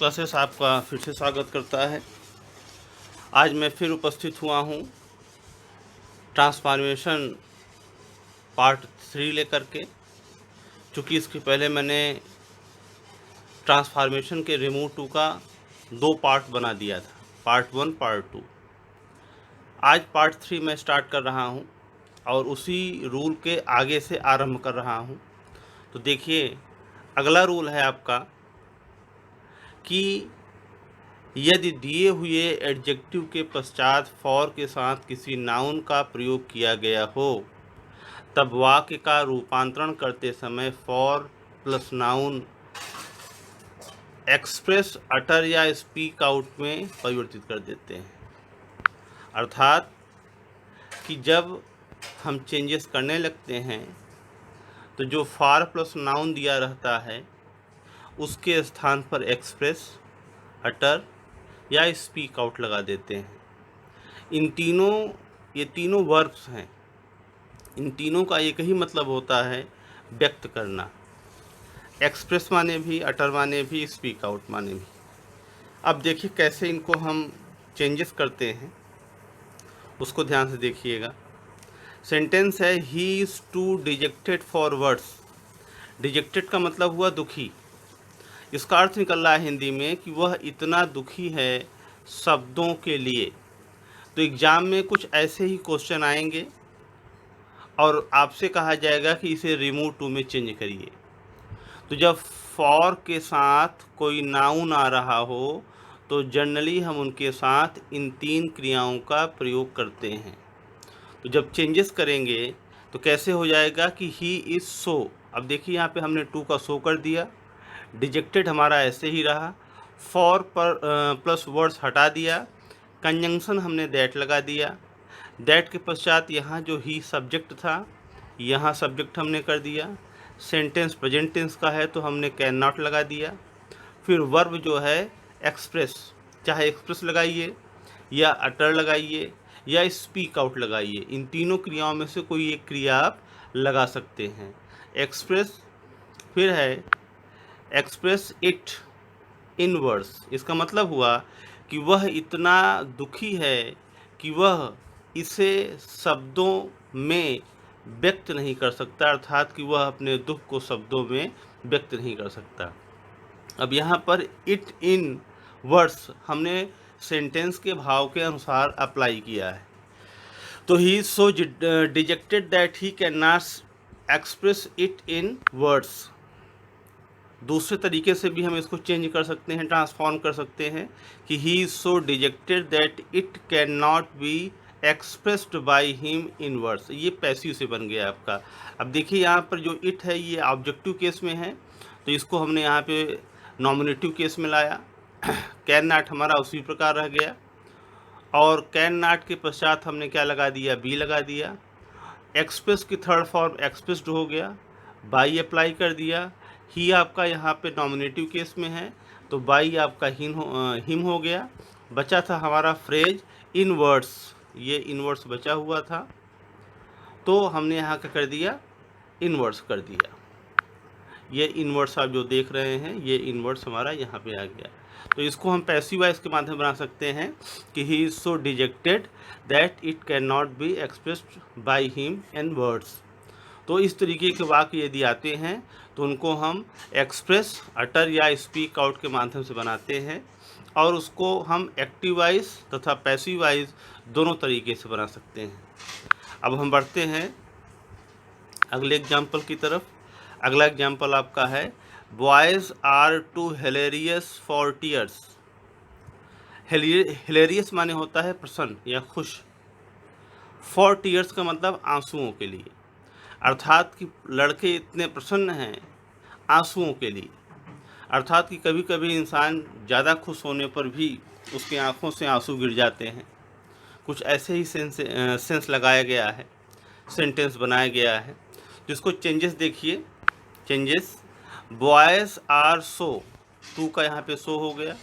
Classes आपका फिर से स्वागत करता है। आज मैं फिर उपस्थित हुआ हूँ ट्रांसफॉर्मेशन पार्ट 3 लेकर के। चूँकि इसके पहले मैंने ट्रांसफॉर्मेशन के रिमूव टू का 2 पार्ट बना दिया था, पार्ट 1 पार्ट 2। आज पार्ट 3 मैं स्टार्ट कर रहा हूँ और उसी रूल के आगे से आरंभ कर रहा हूँ। तो देखिए, अगला रूल है आपका कि यदि दिए हुए एडजेक्टिव के पश्चात फॉर के साथ किसी नाउन का प्रयोग किया गया हो, तब वाक्य का रूपांतरण करते समय फॉर प्लस नाउन एक्सप्रेस, अटर या स्पीक आउट में परिवर्तित कर देते हैं। अर्थात कि जब हम चेंजेस करने लगते हैं तो जो फॉर प्लस नाउन दिया रहता है उसके स्थान पर एक्सप्रेस, अटर या स्पीक आउट लगा देते हैं। ये तीनों वर्ब्स हैं। इन तीनों का एक ही मतलब होता है, व्यक्त करना। एक्सप्रेस माने भी, अटर माने भी, स्पीक आउट माने भी। अब देखिए कैसे इनको हम चेंजेस करते हैं, उसको ध्यान से देखिएगा। सेंटेंस है he is too dejected for words. Dejected का मतलब हुआ दुखी। इसका अर्थ निकल रहा है हिंदी में कि वह इतना दुखी है शब्दों के लिए। तो एग्ज़ाम में कुछ ऐसे ही क्वेश्चन आएंगे और आपसे कहा जाएगा कि इसे रिमूव टू में चेंज करिए। तो जब फॉर के साथ कोई नाउन आ रहा हो तो जनरली हम उनके साथ इन 3 क्रियाओं का प्रयोग करते हैं। तो जब चेंजेस करेंगे तो कैसे हो जाएगा कि ही इज़ सो। अब देखिए यहाँ पे हमने टू का सो कर दिया, डिजेक्टेड हमारा ऐसे ही रहा, फॉर पर प्लस वर्ड्स हटा दिया, कंजंक्शन हमने दैट लगा दिया। दैट के पश्चात यहाँ जो ही सब्जेक्ट था, यहाँ सब्जेक्ट हमने कर दिया। सेंटेंस प्रेजेंट टेंस का है तो हमने कैन नॉट लगा दिया। फिर वर्ब जो है एक्सप्रेस, चाहे एक्सप्रेस लगाइए या अटर लगाइए या स्पीक आउट लगाइए। इन तीनों क्रियाओं में से कोई एक क्रिया आप लगा सकते हैं। एक्सप्रेस, फिर है एक्सप्रेस इट इन वर्ड्स। इसका मतलब हुआ कि वह इतना दुखी है कि वह इसे शब्दों में व्यक्त नहीं कर सकता, अर्थात कि वह अपने दुख को शब्दों में व्यक्त नहीं कर सकता। अब यहाँ पर इट इन वर्ड्स हमने सेंटेंस के भाव के अनुसार अप्लाई किया है। तो ही is so dejected that he can not express it in words. दूसरे तरीके से भी हम इसको चेंज कर सकते हैं, ट्रांसफॉर्म कर सकते हैं कि ही is so dejected that it can not be expressed by him in words. ये पैसिव से बन गया आपका। अब देखिए यहाँ पर जो इट है ये ऑब्जेक्टिव केस में है, तो इसको हमने यहाँ पे नॉमिनेटिव केस में लाया। कैन नॉट हमारा उसी प्रकार रह गया और कैन नॉट के पश्चात हमने क्या लगा दिया, बी लगा दिया। एक्सप्रेस की थर्ड फॉर्म एक्सप्रेस्ड हो गया, बाई अप्लाई कर दिया। ही आपका यहाँ पे नॉमिनेटिव केस में है तो बाई आपका हिम हो गया। बचा था हमारा फ्रेज इन वर्ड्स, ये इन वर्ड्स बचा हुआ था तो हमने यहाँ क्या कर दिया, इनवर्स कर दिया। ये इनवर्स आप जो देख रहे हैं ये इनवर्स हमारा यहाँ पे आ गया। तो इसको हम पैसिव वॉइस के माध्यम बना सकते हैं कि he is so dejected that it can not be expressed by him in words. तो इस तरीके के वाक्य यदि आते हैं तो उनको हम एक्सप्रेस, अटर या स्पीक आउट के माध्यम से बनाते हैं और उसको हम एक्टिव वॉइस तथा पैसिव वॉइस दोनों तरीके से बना सकते हैं। अब हम बढ़ते हैं अगले एग्जाम्पल की तरफ। अगला एग्जाम्पल आपका है boys are too hilarious for tears. Hilarious माने होता है प्रसन्न या खुश। फॉर टीयर्स का मतलब आंसुओं के लिए, अर्थात कि लड़के इतने प्रसन्न हैं आंसुओं के लिए। अर्थात कि कभी कभी इंसान ज़्यादा खुश होने पर भी उसकी आंखों से आंसू गिर जाते हैं। कुछ ऐसे ही सेंस लगाया गया है, सेंटेंस बनाया गया है। जिसको चेंजेस देखिए, changes boys are so, too का यहाँ पे सो हो गया।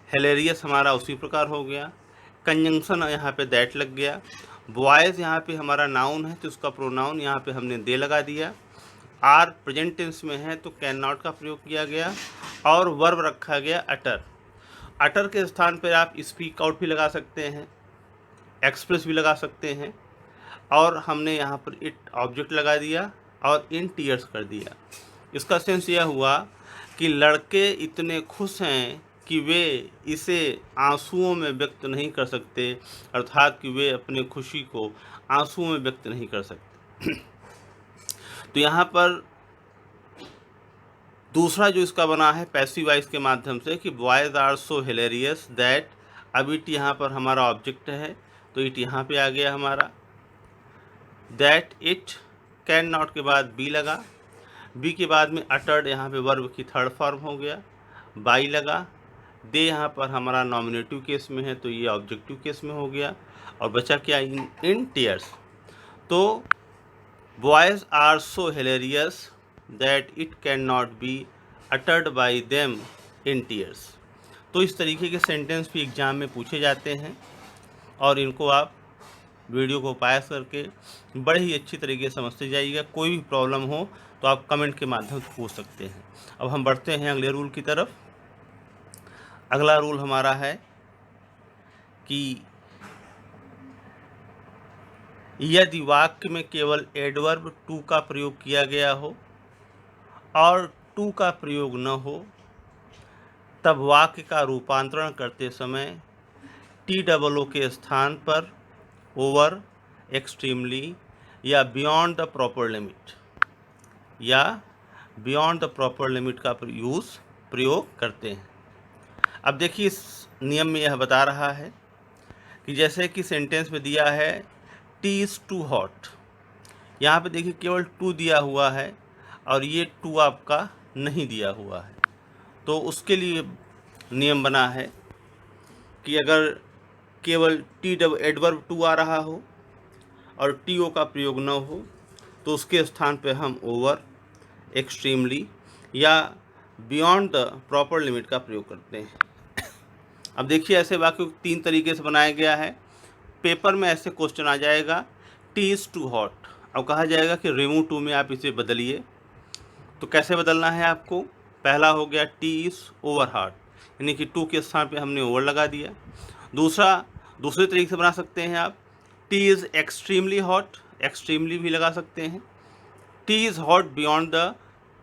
हिलेरियस हमारा उसी प्रकार हो गया। कंजंक्शन यहाँ पे दैट लग गया। बॉयज़ यहाँ पे हमारा नाउन है तो उसका प्रोनाउन यहाँ पे हमने दे लगा दिया। आर प्रेजेंट टेंस में है तो कैन नॉट का प्रयोग किया गया और वर्ब रखा गया अटर। अटर के स्थान पर आप स्पीक आउट भी लगा सकते हैं, एक्सप्रेस भी लगा सकते हैं, और हमने यहाँ पर इट ऑब्जेक्ट लगा दिया और इन टीयर्स कर दिया। इसका सेंस यह हुआ कि लड़के इतने खुश हैं कि वे इसे आंसुओं में व्यक्त नहीं कर सकते, अर्थात कि वे अपने खुशी को आंसुओं में व्यक्त नहीं कर सकते। तो यहाँ पर दूसरा जो इसका बना है पैसिव वॉइस के माध्यम से कि boys are so hilarious that, अब इट यहाँ पर हमारा ऑब्जेक्ट है तो इट यहाँ पे आ गया हमारा, दैट इट कैन नॉट के बाद बी लगा, बी के बाद में अटर्ड यहाँ पे वर्ब की थर्ड फॉर्म हो गया, बाई लगा, दे यहाँ पर हमारा नॉमिनेटिव केस में है तो ये ऑब्जेक्टिव केस में हो गया, और बचा क्या, इन टीयर्स। तो boys are so hilarious that it can not be uttered by them in tears. तो इस तरीके के सेंटेंस भी एग्ज़ाम में पूछे जाते हैं और इनको आप वीडियो को पास करके बड़े ही अच्छी तरीके से समझते जाइएगा। कोई भी प्रॉब्लम हो तो आप कमेंट के माध्यम से पूछ सकते हैं। अब हम बढ़ते हैं अगले रूल की तरफ। अगला रूल हमारा है कि यदि वाक्य में केवल एडवर्ब टू का प्रयोग किया गया हो और टू का प्रयोग न हो, तब वाक्य का रूपांतरण करते समय TOO के स्थान पर ओवर, एक्सट्रीमली या बियॉन्ड द प्रॉपर लिमिट का प्रयोग करते हैं। अब देखिए इस नियम में यह बता रहा है कि जैसे कि सेंटेंस में दिया है टी इज़ टू हॉट, यहाँ पे देखिए केवल टू दिया हुआ है और ये टू आपका नहीं दिया हुआ है, तो उसके लिए नियम बना है कि अगर केवल एडवर्ब टू आ रहा हो और TO का प्रयोग न हो तो उसके स्थान पे हम ओवर, एक्सट्रीमली या बियॉन्ड द प्रॉपर लिमिट का प्रयोग करते हैं। अब देखिए ऐसे वाक्य 3 तरीके से बनाया गया है। पेपर में ऐसे क्वेश्चन आ जाएगा टी इज़ टू हॉट, अब कहा जाएगा कि रिमूव टू में आप इसे बदलिए। तो कैसे बदलना है आपको, पहला हो गया टी इज़ ओवर हॉट, यानी कि टू के स्थान पे हमने ओवर लगा दिया। दूसरे तरीके से बना सकते हैं आप T is extremely hot, extremely भी लगा सकते हैं। T is hot beyond the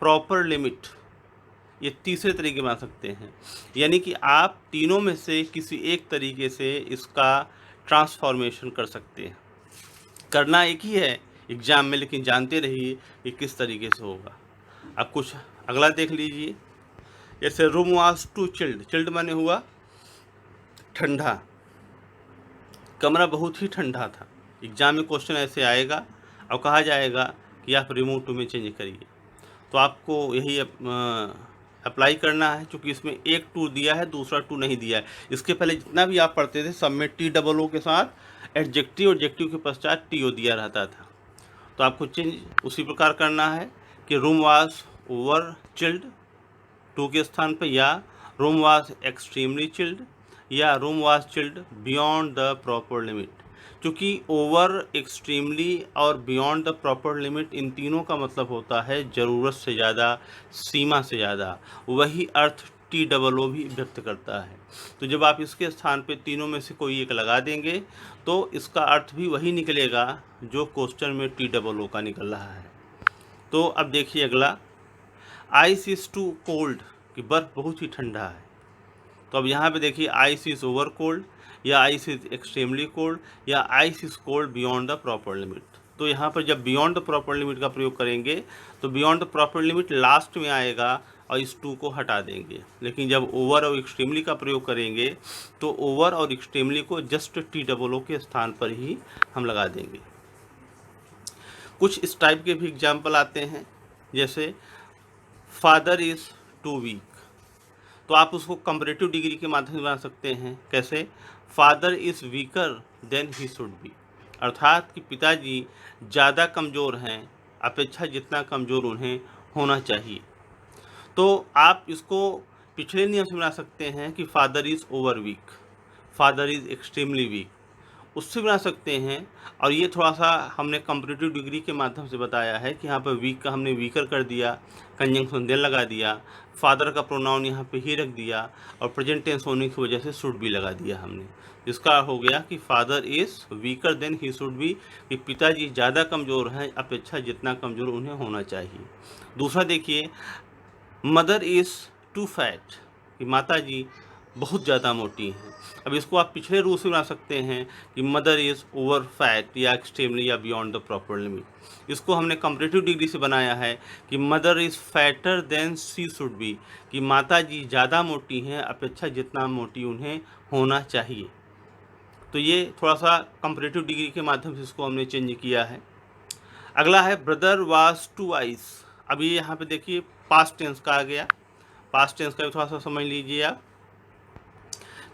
proper limit, ये तीसरे तरीके बना सकते हैं। यानी कि आप तीनों में से किसी एक तरीके से इसका ट्रांसफॉर्मेशन कर सकते हैं। करना एक ही है एग्ज़ाम में, लेकिन जानते रहिए कि किस तरीके से होगा। अब कुछ अगला देख लीजिए, जैसे room was too chilled, chilled माने हुआ ठंडा, कमरा बहुत ही ठंडा था। एग्ज़ाम में क्वेश्चन ऐसे आएगा और कहा जाएगा कि आप रिमूव टू में चेंज करिए, तो आपको यही अप्लाई करना है। क्योंकि इसमें एक टू दिया है, दूसरा टू नहीं दिया है। इसके पहले जितना भी आप पढ़ते थे सब में TOO के साथ एडजेक्टिव, एडजेक्टिव के पश्चात TO दिया रहता था। तो आपको चेंज उसी प्रकार करना है कि room was over chilled too के स्थान पर, या रूम वाज एक्सट्रीमली चिल्ड, या room was chilled beyond the proper limit. क्योंकि ओवर, एक्सट्रीमली और बियॉन्ड द प्रॉपर लिमिट, इन तीनों का मतलब होता है ज़रूरत से ज़्यादा, सीमा से ज़्यादा। वही अर्थ TOO भी व्यक्त करता है। तो जब आप इसके स्थान पे तीनों में से कोई एक लगा देंगे तो इसका अर्थ भी वही निकलेगा जो क्वेश्चन में TOO का निकल रहा है। तो अब देखिए अगला, आइस इज़ टू कोल्ड, कि बर्फ़ बहुत ही ठंडा है। तो अब यहाँ पे देखिए आइस इज़ ओवर कोल्ड, या आइस इज़ एक्सट्रीमली कोल्ड, या ice is cold beyond the proper limit. तो यहाँ पर जब बियॉन्ड द प्रॉपर लिमिट का प्रयोग करेंगे तो beyond the proper limit last में आएगा और इस टू को हटा देंगे। लेकिन जब ओवर और एक्सट्रीमली का प्रयोग करेंगे तो ओवर और एक्सट्रीमली को जस्ट TOO के स्थान पर ही हम लगा देंगे। कुछ इस टाइप के भी एग्जाम्पल आते हैं, जैसे फादर इज़ टू वीक, तो आप उसको कंपैरेटिव डिग्री के माध्यम से बना सकते हैं। कैसे, father is weaker than he should be, अर्थात कि पिताजी ज़्यादा कमज़ोर हैं अपेक्षा जितना कमज़ोर उन्हें होना चाहिए। तो आप इसको पिछले नियम से बना सकते हैं कि father is over weak, father is extremely weak, उससे बना सकते हैं। और ये थोड़ा सा हमने कंपैरेटिव डिग्री के माध्यम से बताया है कि यहाँ पर वीक का हमने वीकर कर दिया, कंजंक्शन देन लगा दिया, फादर का प्रोनाउन यहाँ पे ही रख दिया, और प्रेजेंट टेंस होने की वजह से शुड भी लगा दिया हमने। इसका हो गया कि father is weaker than he should be, कि पिताजी ज़्यादा कमज़ोर हैं अपेक्षा जितना कमज़ोर उन्हें होना चाहिए। दूसरा देखिए, मदर इज़ टू फैट, कि माता जी बहुत ज़्यादा मोटी हैं। अब इसको आप पिछले रूप से बना सकते हैं कि मदर इज़ ओवर फैट, या एक्सट्रीमली, या बियॉन्ड द प्रॉपर लिमिट। इसको हमने कंपैरेटिव डिग्री से बनाया है कि mother is fatter than she should be, कि माता जी ज़्यादा मोटी हैं अपेक्षा जितना मोटी उन्हें होना चाहिए। तो ये थोड़ा सा कंपैरेटिव डिग्री के माध्यम से इसको हमने चेंज किया है। अगला है ब्रदर वाज टू वाइज। अब ये यहाँ पे देखिए पास्ट टेंस का आ गया। पास्ट टेंस का भी थोड़ा सा समझ लीजिए आप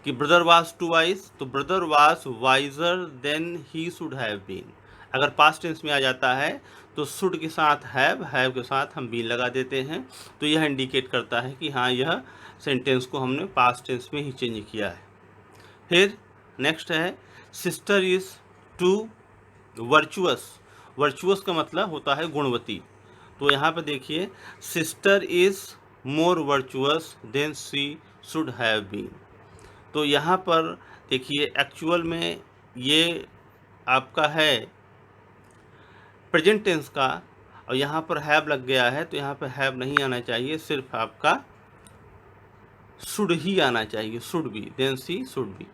कि ब्रदर वाज टू वाइज, तो brother was wiser than he should have been. अगर पास्ट टेंस में आ जाता है तो शुड के साथ हैव के साथ हम बीन लगा देते हैं, तो यह इंडिकेट करता है कि हाँ, यह सेंटेंस को हमने पास्ट टेंस में ही चेंज किया है। फिर नेक्स्ट है sister is too virtuous. Virtuous का मतलब होता है गुणवती। तो यहाँ पे देखिए sister is more virtuous than she should have been. तो यहाँ पर देखिए एक्चुअल में ये आपका है प्रेजेंट टेंस का, और यहाँ पर हैव लग गया है, तो यहाँ पर हैव नहीं आना चाहिए, सिर्फ आपका शुड ही आना चाहिए, should be then she should be.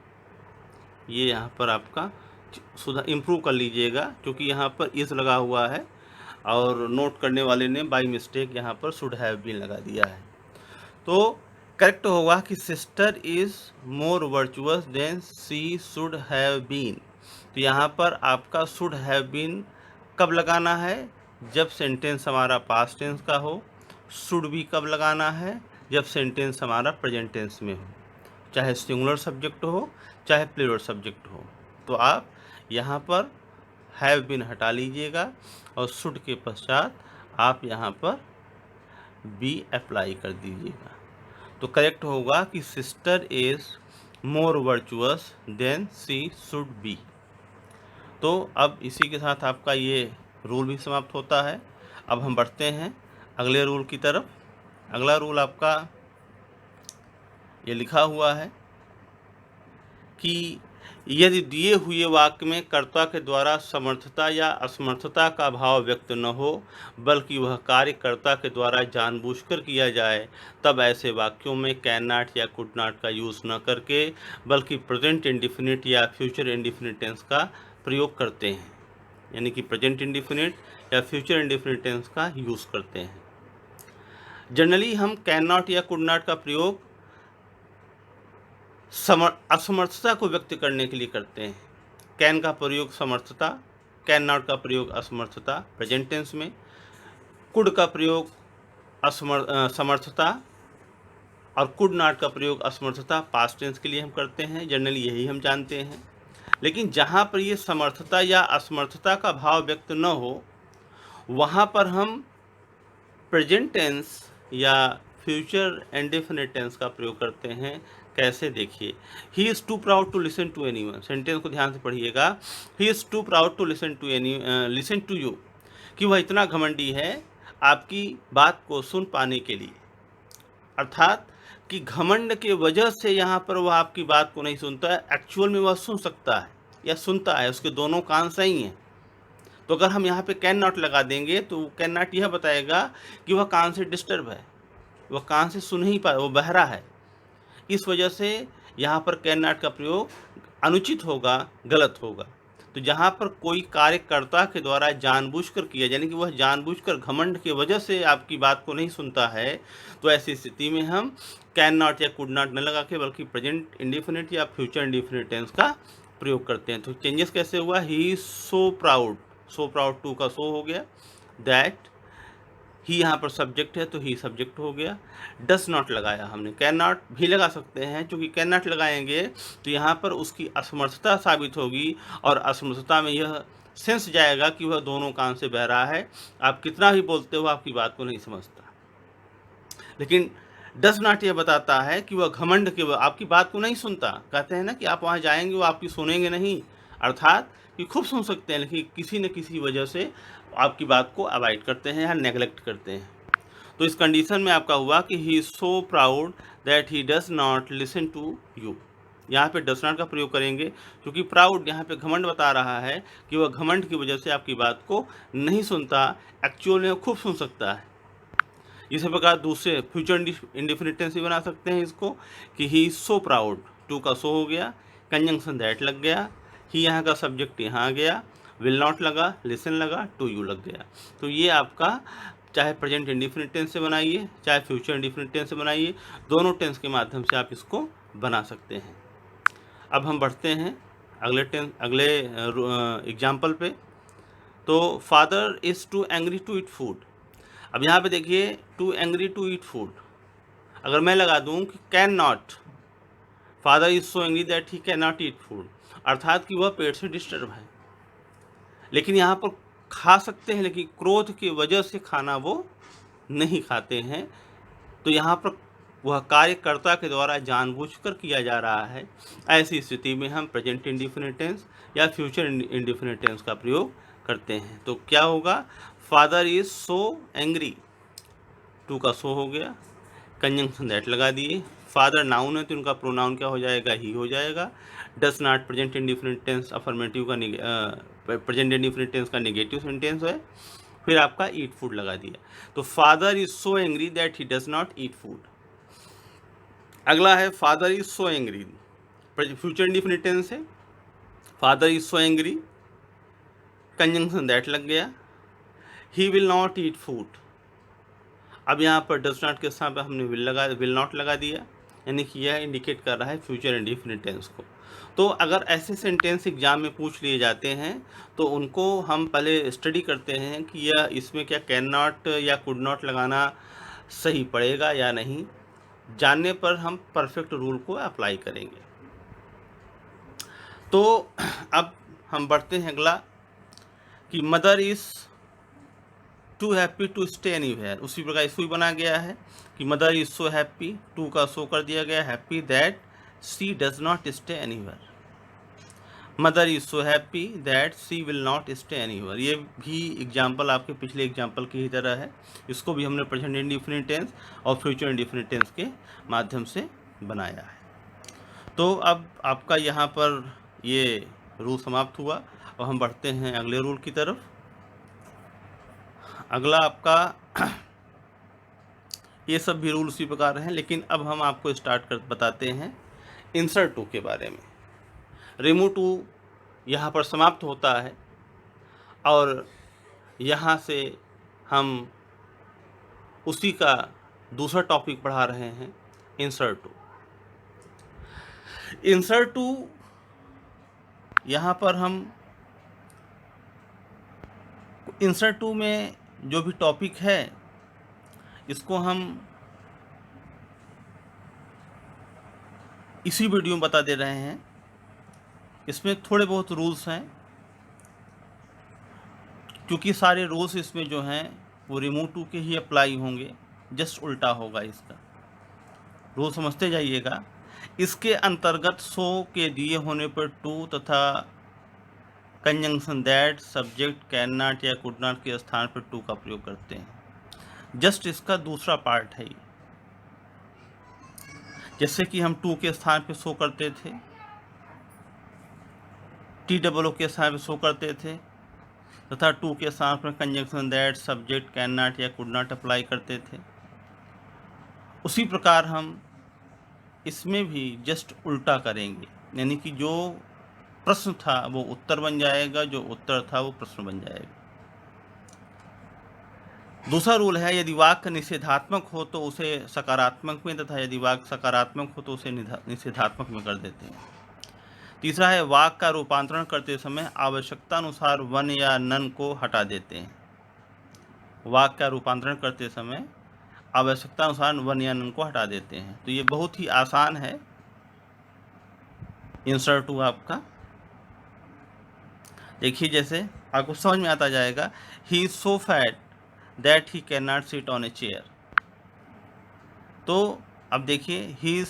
ये यहाँ पर आपका सुधार इम्प्रूव कर लीजिएगा, क्योंकि यहाँ पर इज़ लगा हुआ है और नोट करने वाले ने बाई मिस्टेक यहाँ पर शुड हैव बीन लगा दिया है। तो करेक्ट होगा कि sister is more virtuous than she should have been. तो यहाँ पर आपका शुड हैव बीन कब लगाना है? जब सेंटेंस हमारा पास्ट टेंस का हो। शुड भी कब लगाना है? जब सेंटेंस हमारा प्रेजेंट टेंस में हो, चाहे सिंगुलर सब्जेक्ट हो चाहे प्लूरल सब्जेक्ट हो। तो आप यहाँ पर हैव बीन हटा लीजिएगा और शुड के पश्चात आप यहाँ पर बी अप्लाई कर दीजिएगा। तो करेक्ट होगा कि sister is more virtuous than she should be. तो अब इसी के साथ आपका ये रूल भी समाप्त होता है। अब हम बढ़ते हैं अगले रूल की तरफ। अगला रूल आपका ये लिखा हुआ है कि यदि दिए हुए वाक्य में कर्ता के द्वारा समर्थता या असमर्थता का भाव व्यक्त न हो, बल्कि वह कार्य कर्ता के द्वारा जानबूझकर किया जाए, तब ऐसे वाक्यों में कैन नॉट या कुड नॉट का यूज़ न करके बल्कि प्रेजेंट इंडिफिनिट या फ्यूचर इंडिफिनिट टेंस का प्रयोग करते हैं। यानी कि प्रेजेंट इंडिफिनिट या फ्यूचर इंडिफिनिट टेंस का यूज़ करते हैं। जनरली हम कैन नॉट या कुड नॉट का प्रयोग असमर्थता को व्यक्त करने के लिए करते हैं। कैन का प्रयोग समर्थता, कैन नॉट का प्रयोग असमर्थता प्रेजेंट टेंस में, कुड का प्रयोग समर्थता और कुड नॉट का प्रयोग असमर्थता पास्ट टेंस के लिए हम करते हैं। जनरली यही हम जानते हैं। लेकिन जहाँ पर ये समर्थता या असमर्थता का भाव व्यक्त न हो, वहाँ पर हम प्रेजेंट टेंस या फ्यूचर इंडेफिनिट टेंस का प्रयोग करते हैं। कैसे? देखिए, he is too proud to listen to anyone. Sentence को ध्यान से पढ़िएगा। He is too proud to listen to you, कि वह इतना घमंडी है आपकी बात को सुन पाने के लिए। अर्थात कि घमंड के वजह से यहाँ पर वह आपकी बात को नहीं सुनता है, एक्चुअल में वह सुन सकता है या सुनता है, उसके दोनों कान सही हैं। तो अगर हम यहाँ पे कैन नॉट लगा देंगे तो कैन नॉट यह बताएगा कि वह कान से डिस्टर्ब है, वह कान से सुन ही पाए, वो बहरा है। इस वजह से यहाँ पर कैन नॉट का प्रयोग अनुचित होगा, गलत होगा। तो जहाँ पर कोई कार्यकर्ता के द्वारा जानबूझकर किया, यानी कि वह जानबूझकर घमंड की वजह से आपकी बात को नहीं सुनता है, तो ऐसी स्थिति में हम कैन नॉट या कुड नॉट न लगा के बल्कि प्रेजेंट इंडिफिनिट या फ्यूचर इंडिफिनिट टेंस का प्रयोग करते हैं। तो चेंजेस कैसे हुआ? He is so proud to का सो हो गया, दैट ही यहाँ पर सब्जेक्ट है तो ही सब्जेक्ट हो गया। डस नॉट लगाया हमने, कैन नॉट भी लगा सकते हैं, क्योंकि कैन नॉट लगाएंगे तो यहाँ पर उसकी असमर्थता साबित होगी और असमर्थता में यह सेंस जाएगा कि वह दोनों कान से बह रहा है, आप कितना भी बोलते हो आपकी बात को नहीं समझता। लेकिन डस नॉट यह बताता है कि वह घमंड के आपकी बात को नहीं सुनता। कहते हैं ना कि आप वहाँ जाएंगे वो आपकी सुनेंगे नहीं, अर्थात कि खूब सुन सकते हैं लेकिन किसी न किसी वजह से आपकी बात को अवॉइड करते हैं या नेगलेक्ट करते हैं। तो इस कंडीशन में आपका हुआ कि he is so proud that he does not listen to you. यहाँ पे डज़ नॉट का प्रयोग करेंगे क्योंकि प्राउड यहाँ पे घमंड बता रहा है कि वह घमंड की वजह से आपकी बात को नहीं सुनता, एक्चुअल में खूब सुन सकता है। इसी प्रकार दूसरे फ्यूचर इंडिफिनिट टेंस भी बना सकते हैं इसको कि he is so proud, to का सो हो गया, कंजंक्शन दैट लग गया, ही यहाँ का सब्जेक्ट यहाँ गया, विल नॉट लगा, लिसन लगा, टू यू लग गया। तो ये आपका चाहे प्रेजेंट इंडिफिनिट टेंस से बनाइए चाहे फ्यूचर इंडिफिनिट टेंस से बनाइए, दोनों टेंस के माध्यम से आप इसको बना सकते हैं। अब हम बढ़ते हैं अगले एग्जाम्पल पे। तो father is too angry to eat food. अब यहाँ पे देखिए too angry to eat food, अगर मैं लगा दूँ कि can not, father is so angry that he can not eat food, अर्थात कि वह पेट से डिस्टर्ब है, लेकिन यहाँ पर खा सकते हैं लेकिन क्रोध की वजह से खाना वो नहीं खाते हैं। तो यहाँ पर वह कार्यकर्ता के द्वारा जानबूझकर किया जा रहा है। ऐसी स्थिति में हम प्रेजेंट इंडिफिनिट टेंस या फ्यूचर इंडिफिनिट टेंस का प्रयोग करते हैं। तो क्या होगा, father is so angry, too का सो हो गया, कंजंक्शन दैट लगा दिए, फादर नाउन है तो उनका प्रोनाउन क्या हो जाएगा, ही हो जाएगा। Does not present indefinite tense affirmative का प्रेजेंट इंडिफिनिट टेंस का नेगेटिव सेंटेंस है, फिर आपका ईट फूड लगा दिया। तो father is so angry that he does not eat food. अगला है father is so angry, future indefinite tense है, father is so angry, conjunction that लग गया, he will not eat food. अब यहाँ पर डज नॉट के साथ हमने विल नॉट लगा दिया, यानी कि यह इंडिकेट कर रहा है फ्यूचर इंडिफिनिट टेंस को। तो अगर ऐसे सेंटेंस एग्जाम में पूछ लिए जाते हैं तो उनको हम पहले स्टडी करते हैं कि यह इसमें क्या कैन नॉट या कुड नॉट लगाना सही पड़ेगा या नहीं। जानने पर हम परफेक्ट रूल को अप्लाई करेंगे। तो अब हम बढ़ते हैं अगला कि mother is too happy to stay anywhere. उसी प्रकार इसको बना गया है कि mother is so happy, too का सो कर दिया गया, happy that she does not stay anywhere. Mother is so happy that she will not stay anywhere. ये भी एग्जाम्पल आपके पिछले एग्जाम्पल की ही तरह है। इसको भी हमने प्रेजेंट इंडिफिनिट टेंस और फ्यूचर इंडिफिनिट टेंस के माध्यम से बनाया है। तो अब आपका यहाँ पर ये रूल समाप्त हुआ और हम बढ़ते हैं अगले रूल की तरफ। अगला आपका ये सब भी रूल उसी प्रकार हैं, लेकिन अब हम आपको बताते हैं इंसर्ट टू के बारे में। रिमूव टू यहाँ पर समाप्त होता है और यहाँ से हम उसी का दूसरा टॉपिक पढ़ा रहे हैं, इंसर्ट टू। इंसर्ट टू यहाँ पर हम इंसर्ट टू में जो भी टॉपिक है इसको हम इसी वीडियो में बता दे रहे हैं। इसमें थोड़े बहुत रूल्स हैं, क्योंकि सारे रूल्स इसमें जो हैं वो रिमूव टू के ही अप्लाई होंगे, जस्ट उल्टा होगा इसका। रूल समझते जाइएगा। इसके अंतर्गत सो के दिए होने पर टू तथा conjunction that, subject can not या कुड नॉट के स्थान पर टू का प्रयोग करते हैं। जस्ट इसका दूसरा पार्ट है ये। जैसे कि हम टू के स्थान पे सो करते थे, टी डबल ओ के स्थान पे सो करते थे, तथा टू के स्थान पर conjunction that, subject can not या कुड नॉट अप्लाई करते थे। उसी प्रकार हम इसमें भी जस्ट उल्टा करेंगे, यानी कि जो प्रश्न था वो उत्तर बन जाएगा, जो उत्तर था वो प्रश्न बन जाएगा। दूसरा रूल है, यदि वाक्य निषेधात्मक हो तो उसे सकारात्मक में, तथा यदि वाक्य सकारात्मक हो तो उसे निषेधात्मक में कर देते हैं। तीसरा है, वाक्य का रूपांतरण करते समय आवश्यकता अनुसार वन या नन को हटा देते हैं। वाक्य का रूपांतरण करते समय आवश्यकता अनुसार वन या नन को हटा देते हैं। तो ये बहुत ही आसान है इंसर्ट टू आपका। देखिए, जैसे आपको समझ में आता जाएगा, he is so fat that he can not sit on a chair. तो अब देखिए, he is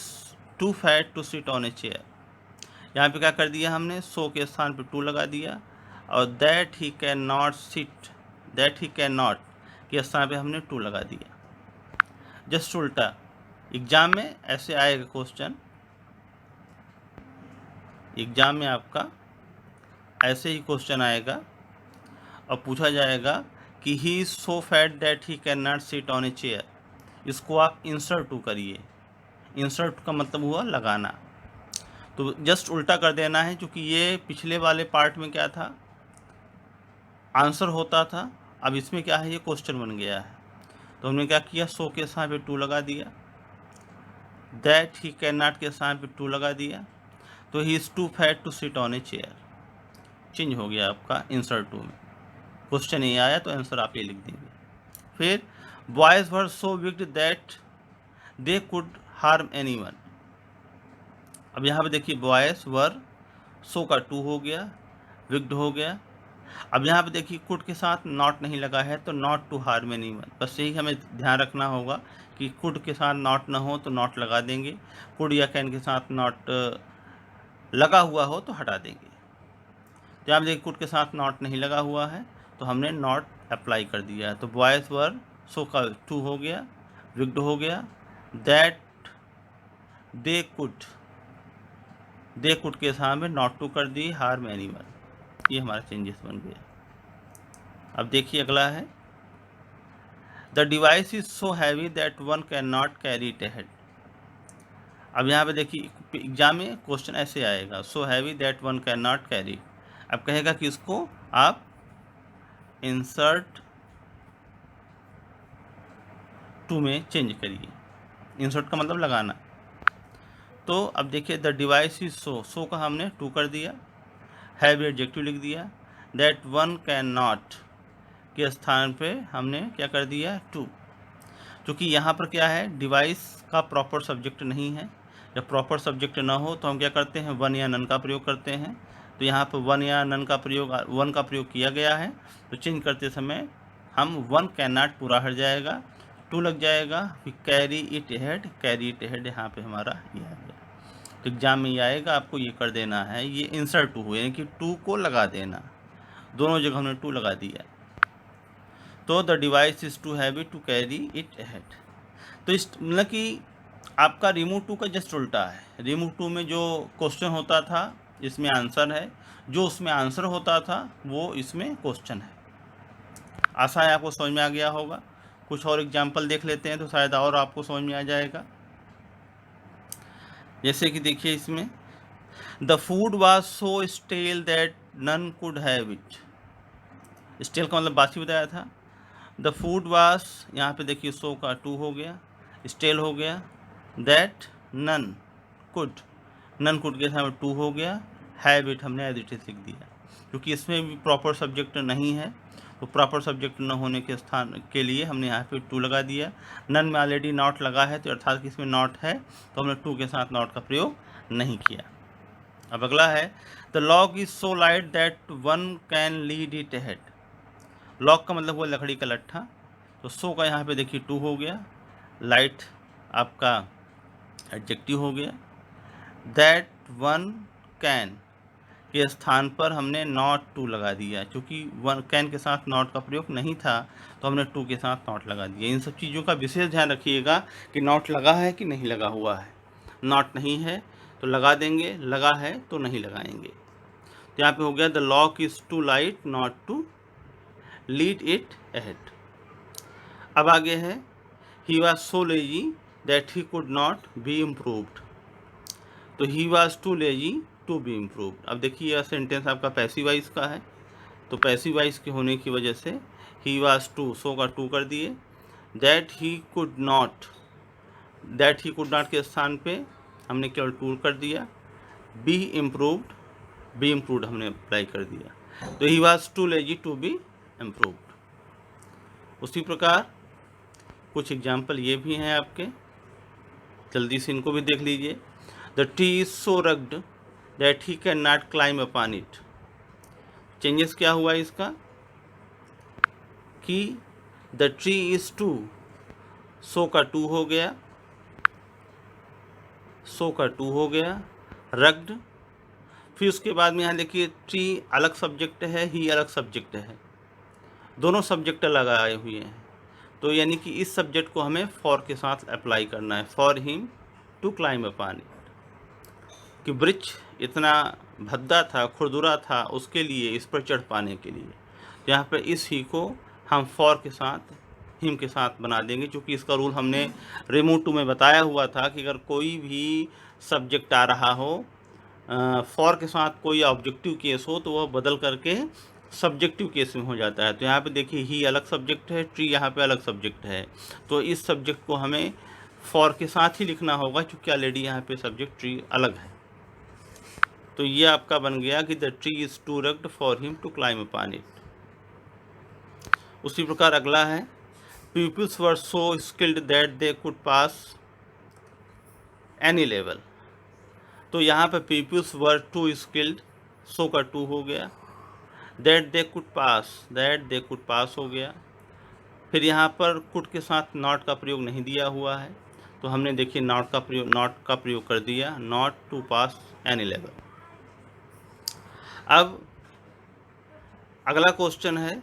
too fat to sit on a chair, यहाँ पे क्या कर दिया हमने, सो के स्थान पे टू लगा दिया, और that he can not seat, that he can not के स्थान पे हमने टू लगा दिया। जस्ट उल्टा एग्जाम में ऐसे आएगा क्वेश्चन, एग्जाम में आपका ऐसे ही क्वेश्चन आएगा और पूछा जाएगा कि ही is so fat that he can not sit on a chair. इसको आप इंसर्ट टू करिए। इंसर्ट का मतलब हुआ लगाना, तो जस्ट उल्टा कर देना है, क्योंकि ये पिछले वाले पार्ट में क्या था, आंसर होता था, अब इसमें क्या है, ये क्वेश्चन बन गया है। तो हमने क्या किया, सो के स्थान पे टू लगा दिया, दैट ही कैन नॉट के स्थान पे टू लगा दिया, तो he is too fat to sit on a chair. Change हो गया आपका इंसर्ट टू में, क्वेश्चन ये आया तो आंसर आप ये लिख देंगे। फिर boys were so wicked that they could harm anyone. अब यहाँ पे देखिए बॉयज़ वर, सो का टू हो गया, विक्ड हो गया। अब यहाँ पे देखिए कुड के साथ नॉट नहीं लगा है, तो नॉट टू हार्म एनीवन, बस यही हमें ध्यान रखना होगा कि कुड के साथ नॉट ना हो तो नॉट लगा देंगे, कुड या कैन के साथ नॉट लगा हुआ हो तो हटा देंगे। तो यहाँ पे देखिए कुड के साथ नॉट नहीं लगा हुआ है, तो हमने नॉट अप्लाई कर दिया है। तो बॉयज़ वर, सो का टू हो गया, विक्ड हो गया, दैट दे कुड के सामने नॉट टू कर दी, हार्म एनीवन। ये हमारा चेंजेस बन गया। अब देखिए अगला है, the device is so heavy that one can not carry it ahead. अब यहाँ पे देखिए एग्जाम में क्वेश्चन ऐसे आएगा, so heavy that one can not carry. अब कहेगा कि इसको आप इंसर्ट टू में चेंज करिए। इंसर्ट का मतलब लगाना। तो अब देखिए द डिवाइस इज सो का हमने टू कर दिया, हैवी एडजेक्टिव लिख दिया, दैट वन कैन नॉट के स्थान पे हमने क्या कर दिया, टू। क्योंकि यहाँ पर क्या है, डिवाइस का प्रॉपर सब्जेक्ट नहीं है। जब प्रॉपर सब्जेक्ट ना हो तो हम क्या करते हैं, वन या नन का प्रयोग करते हैं। तो यहाँ पर वन या नन का प्रयोग, वन का प्रयोग किया गया है, तो चेंज करते समय हम वन कैन नॉट पूरा हट जाएगा, टू लग जाएगा, फिर carry it ahead, carry it ahead यहाँ पे हमारा ये आ गया। तो एग्जाम में ये आएगा, आपको ये कर देना है, ये इंसर्ट टू हुए, यानी कि टू को लगा देना, दोनों जगह हमने टू लगा दिया। तो the device is too heavy to carry it ahead. तो इस मतलब कि आपका रिमूव टू का जस्ट उल्टा है। रिमूव टू में जो क्वेश्चन होता था इसमें आंसर है, जो उसमें आंसर होता था वो इसमें क्वेश्चन है। आशा है आपको समझ में आ गया होगा। कुछ और एग्जाम्पल देख लेते हैं तो शायद और आपको समझ में आ जाएगा। जैसे कि देखिए इसमें, the food was so stale that none could have it. Stale का मतलब बासी बताया था। द फूड वाज, यहाँ पे देखिए सो का टू हो गया, स्टेल हो गया, दैट नन कुड के सामने टू हो गया, हैव इट हमने एज इट इज लिख दिया। क्योंकि इसमें भी प्रॉपर सब्जेक्ट नहीं है, तो प्रॉपर सब्जेक्ट न होने के स्थान के लिए हमने यहाँ पे टू लगा दिया। नन में ऑलरेडी नॉट लगा है, तो अर्थात कि इसमें नॉट है, तो हमने टू के साथ नॉट का प्रयोग नहीं किया। अब अगला है, the log is so light that one can lead it ahead. Log का मतलब हुआ लकड़ी का लट्ठा, तो सो का यहाँ पे देखिए टू हो गया, लाइट आपका एडजेक्टिव हो गया, दैट वन कैन के स्थान पर हमने नॉट टू लगा दिया। क्योंकि वन कैन के साथ नॉट का प्रयोग नहीं था, तो हमने टू के साथ नॉट लगा दिया। इन सब चीज़ों का विशेष ध्यान रखिएगा कि नॉट लगा है कि नहीं लगा हुआ है। नॉट नहीं है तो लगा देंगे, लगा है तो नहीं लगाएंगे। तो यहाँ पे हो गया, the lock is too light not to lead it ahead. अब आगे है, he was so lazy that he could not be improved. तो he was too lazy to be improved. अब देखिए यह सेंटेंस आपका पैसिव वॉइस का है, तो पैसिव वॉइस के होने की वजह से ही वॉज टू, सो का टू कर दिए, दैट ही कुड नॉट के स्थान पे हमने केवल टू कर दिया, बी इम्प्रूव्ड हमने अप्लाई कर दिया। तो he was too lazy to be improved. उसी प्रकार कुछ एग्जाम्पल ये भी हैं आपके, जल्दी से इनको भी देख लीजिए। The tree is so rugged that he can not climb upon it. Changes क्या हुआ इसका कि द ट्री इज टू, सो का टू हो गया, रग्ड फिर उसके बाद में यहाँ देखिए ट्री अलग सब्जेक्ट है, ही अलग सब्जेक्ट है, दोनों सब्जेक्ट लगाए हुए हैं। तो यानी कि इस सब्जेक्ट को हमें फॉर के साथ अप्लाई करना है, for him to climb upon it, कि वृक्ष इतना भद्दा था, खुरदुरा था, उसके लिए, इस पर चढ़ पाने के लिए। तो यहाँ पर इस ही को हम फॉर के साथ, हिम के साथ बना देंगे, क्योंकि इसका रूल हमने रिमूव टू में बताया हुआ था कि अगर कोई भी सब्जेक्ट आ रहा हो फॉर के साथ, कोई ऑब्जेक्टिव केस हो, तो वह बदल करके सब्जेक्टिव केस में हो जाता है। तो यहाँ पे देखिए ही अलग सब्जेक्ट है, ट्री यहाँ पे अलग सब्जेक्ट है, तो इस सब्जेक्ट को हमें फॉर के साथ ही लिखना होगा, क्योंकि ऑलरेडी यहाँ पे सब्जेक्ट ट्री अलग है। तो ये आपका बन गया कि the tree is too rugged for him to climb upon it. उसी प्रकार अगला है peoples were so skilled that they could pass any level. तो यहाँ पर peoples were too skilled, so का टू हो गया, दैट दे कुड पास हो गया। फिर यहाँ पर कुड के साथ नॉट का प्रयोग नहीं दिया हुआ है, तो हमने देखिए नॉट का प्रयोग कर दिया, not to pass any level. अब अगला क्वेश्चन है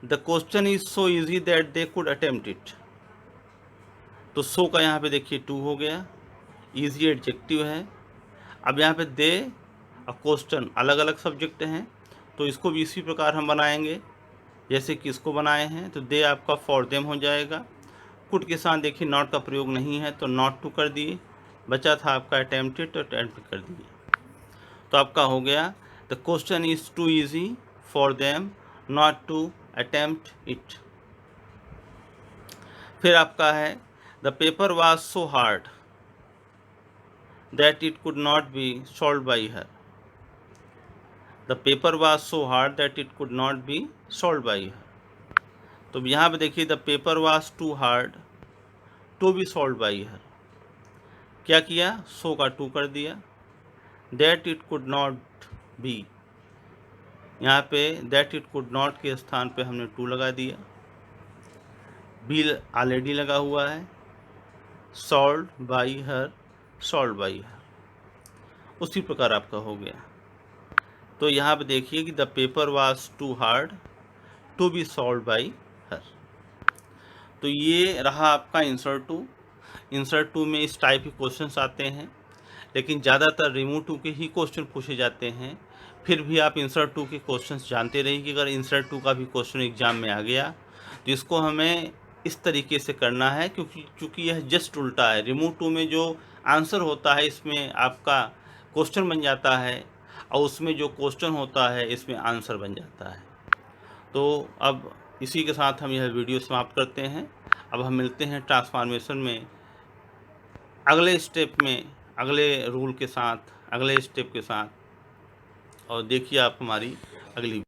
the question is so easy that they could attempt it. तो सो का यहाँ पे देखिए टू हो गया, इजी एडजेक्टिव है। अब यहाँ पे दे और क्वेश्चन अलग अलग सब्जेक्ट हैं, तो इसको भी इसी प्रकार हम बनाएंगे जैसे कि इसको बनाए हैं। तो दे आपका फॉर देम हो जाएगा। कुड के साथ देखिए नॉट का प्रयोग नहीं है, तो नॉट टू कर दिए, बचा था आपका अटेम्प्टेड, तो अटेम्प्ट कर दिए। तो आपका हो गया the question is too easy for them not to attempt it. फिर आपका है the paper was so hard that it could not be solved by her. The paper was so hard that it could not be solved by her. तो यहाँ पे देखिए the paper was too hard to be solved by her। क्या किया, so का to कर दिया, that it could not be, यहाँ पे that it could not के स्थान पे हमने to लगा दिया, be ऑलरेडी लगा हुआ है, solved by her, solved by her। उसी प्रकार आपका हो गया। तो यहाँ पे देखिए कि the paper was too hard to be solve by her. तो ये रहा आपका इंसर्ट टू। इंसर्ट टू में इस टाइप के क्वेश्चंस आते हैं, लेकिन ज़्यादातर रिमूव टू के ही क्वेश्चन पूछे जाते हैं। फिर भी आप इंसर्ट टू के क्वेश्चंस जानते रहिए कि अगर इंसर्ट टू का भी क्वेश्चन एग्जाम में आ गया तो इसको हमें इस तरीके से करना है, क्योंकि यह जस्ट उल्टा है। रिमूव टू में जो आंसर होता है इसमें आपका क्वेश्चन बन जाता है, और उसमें जो क्वेश्चन होता है इसमें आंसर बन जाता है। तो अब इसी के साथ हम यह वीडियो समाप्त करते हैं। अब हम मिलते हैं ट्रांसफॉर्मेशन में अगले स्टेप में, अगले रूल के साथ, अगले स्टेप के साथ, और देखिए आप हमारी अगली